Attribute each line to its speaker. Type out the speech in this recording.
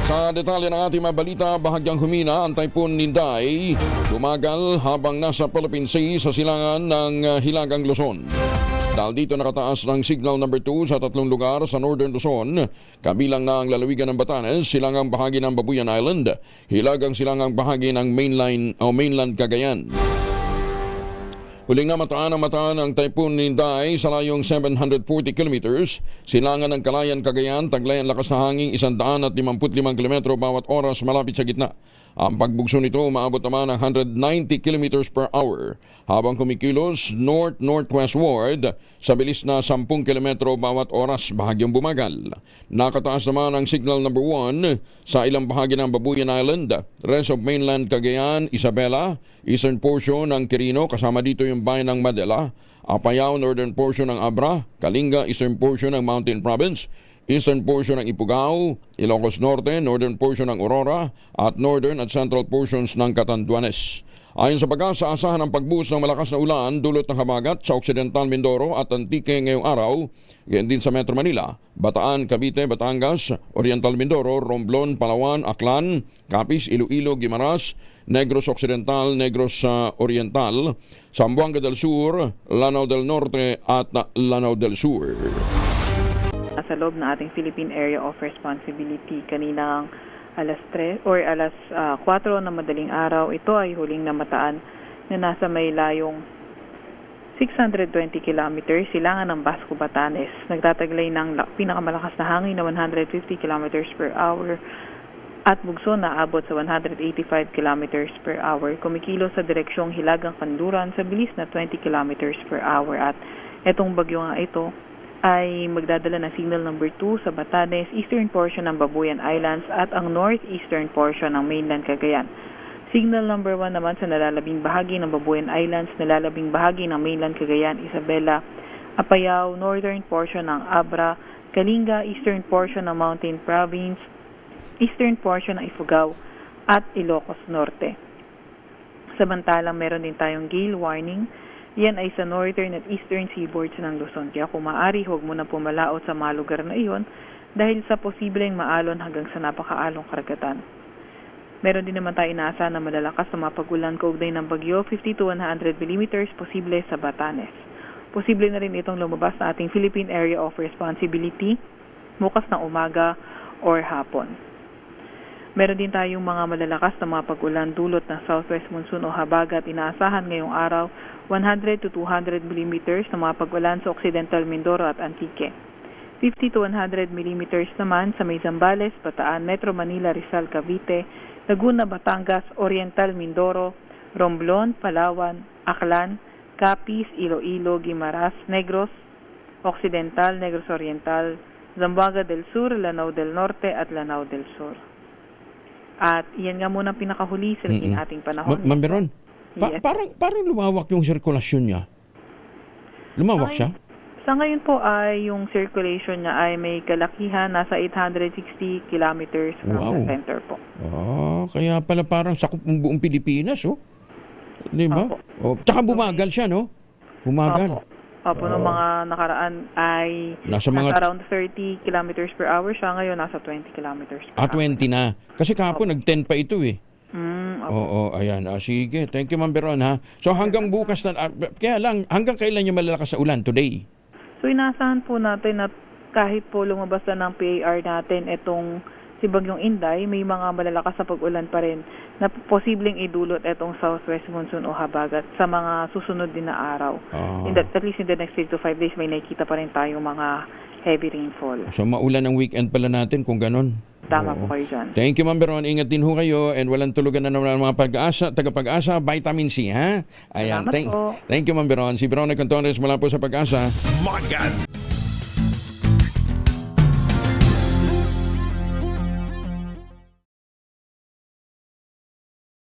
Speaker 1: Sa detalye ng ating mga balita, bahagyang humina ang Typhoon Ninday. Tumagal habang nasa Philippine Sea sa silangan ng Hilagang Luzon. Dahil dito nakataas ng signal number 2 sa 3 lugar sa Northern Luzon, kabilang na ang lalawigan ng Batanes, silangang bahagi ng Babuyan Island, hilagang silangang bahagi ng mainland Cagayan. Huling namataan ng Typhoon Ninday sa layong 740 kilometers, silangan ng Kalayan, Cagayan, taglay ang lakas na hangin 155 kilometro bawat oras malapit sa gitna. Ang pagbugso nito umaabot naman ng 190 kilometers per hour habang kumikilos north-northwestward sa bilis na 10 kilometro bawat oras, bahagyang bumagal. Nakataas naman ang signal number 1 sa ilang bahagi ng Babuyan Island, rest of mainland Cagayan, Isabela, eastern portion ng Quirino, kasama dito yung bayan ng Madela, Apayao, northern portion ng Abra, Kalinga, eastern portion ng Mountain Province, eastern portion ng Ifugao, Ilocos Norte, northern portion ng Aurora, at northern at central portions ng Catanduanes. Ayon sa pag-asa, asahan ang pagbuhos ng malakas na ulan dulot ng habagat sa Occidental Mindoro at Antique ngayong araw, ganyan din sa Metro Manila, Bataan, Cavite, Batangas, Oriental Mindoro, Romblon, Palawan, Aklan, Capiz, Iloilo, Guimaras, Negros Occidental, Negros Oriental, Zamboanga del Sur, Lanao del Norte at Lanao del Sur.
Speaker 2: Sa loob ng ating Philippine Area of Responsibility kaninang alas 3 or alas 4 na madaling araw, ito ay huling namataan na nasa may layong 620 kilometers silangan ng Basco, Batanes. Nagtataglay ng pinakamalakas na hangin na 150 kilometers per hour at bugso na abot sa 185 kilometers per hour. Kumikilos sa direksyong Hilagang Kanluran sa bilis na 20 kilometers per hour at etong bagyo nga ito ay magdadala ng signal number 2 sa Batanes, eastern portion ng Babuyan Islands at ang northeastern portion ng mainland Cagayan. Signal number 1 naman sa nalalabing bahagi ng Babuyan Islands, nalalabing bahagi ng mainland Cagayan, Isabela, Apayao, northern portion ng Abra, Kalinga, eastern portion ng Mountain Province, eastern portion ng Ifugao at Ilocos Norte. Samantalang meron din tayong gale warning. Yan ay sa northern at eastern seaboards ng Luzon. Kaya kung maaari, huwag mo na pumalaot sa mga lugar na iyon dahil sa posibleng maalon hanggang sa napakaalong karagatan. Meron din naman tayo inaasahan na malalakas na mapag-ulan kaugnay ng bagyo, 50 to 100 mm posible sa Batanes. Posible na rin itong lumabas sa ating Philippine Area of Responsibility bukas ng umaga or hapon. Meron din tayong mga malalakas na mapag-ulan dulot ng southwest monsoon o habagat. Inaasahan ngayong araw 100 to 200 mm na mapag-ulan sa Occidental Mindoro at Antique. 50 to 100 mm naman sa may Zambales, Bataan, Metro Manila, Rizal, Cavite, Laguna, Batangas, Oriental Mindoro, Romblon, Palawan, Aklan, Capiz, Iloilo, Guimaras, Negros Occidental, Negros Oriental, Zamboanga del Sur, Lanao del Norte at Lanao del Sur. At iyan nga muna pinakahuli sa naging ating panahon.
Speaker 1: Ma'am Beron,
Speaker 2: Yes.
Speaker 1: parang lumawak yung sirkulasyon niya. Lumawak siya?
Speaker 2: Sa ngayon po ay yung circulation niya ay may kalakihan nasa 860 kilometers from the center po.
Speaker 1: Kaya pala parang sakop ng buong Pilipinas, oh. Di ba?
Speaker 2: Opo.
Speaker 1: Tsaka bumagal siya, no? Bumagal.
Speaker 2: Opo, noong mga nakaraan ay
Speaker 1: Nasa mga
Speaker 2: around 30 kilometers per hour. Siya ngayon nasa 20 kilometers per hour.
Speaker 1: 20 na. Kasi kahapon nag-10 pa ito, eh.
Speaker 2: Opo.
Speaker 1: Oo, ayan. Sige. Thank you, Ma'am Beron, ha? So hanggang bukas na, kaya lang, hanggang kailan yung malalakas na ulan today?
Speaker 2: So inaasahan po natin na kahit po lumabas na ng PAR natin itong si Bagyong Inday, may mga malalakas na pag-ulan pa rin na posibleng idulot itong southwest monsoon o habagat sa mga susunod din na araw. At least in the next 3 to 5 days, may nakikita pa rin tayong mga heavy rainfall.
Speaker 1: So maulan ang weekend pala natin kung ganun.
Speaker 2: Tama po kayo dyan.
Speaker 1: Thank you, Ma'am Beron. Ingat din ho kayo and walang tulugan na naman ang mga taga-Pag-asa, vitamin C, ha? Ayan.
Speaker 2: Salamat po.
Speaker 1: Thank you, Ma'am Beron. Si Veronica Cantones mula po sa Pag-asa.
Speaker 3: Maganda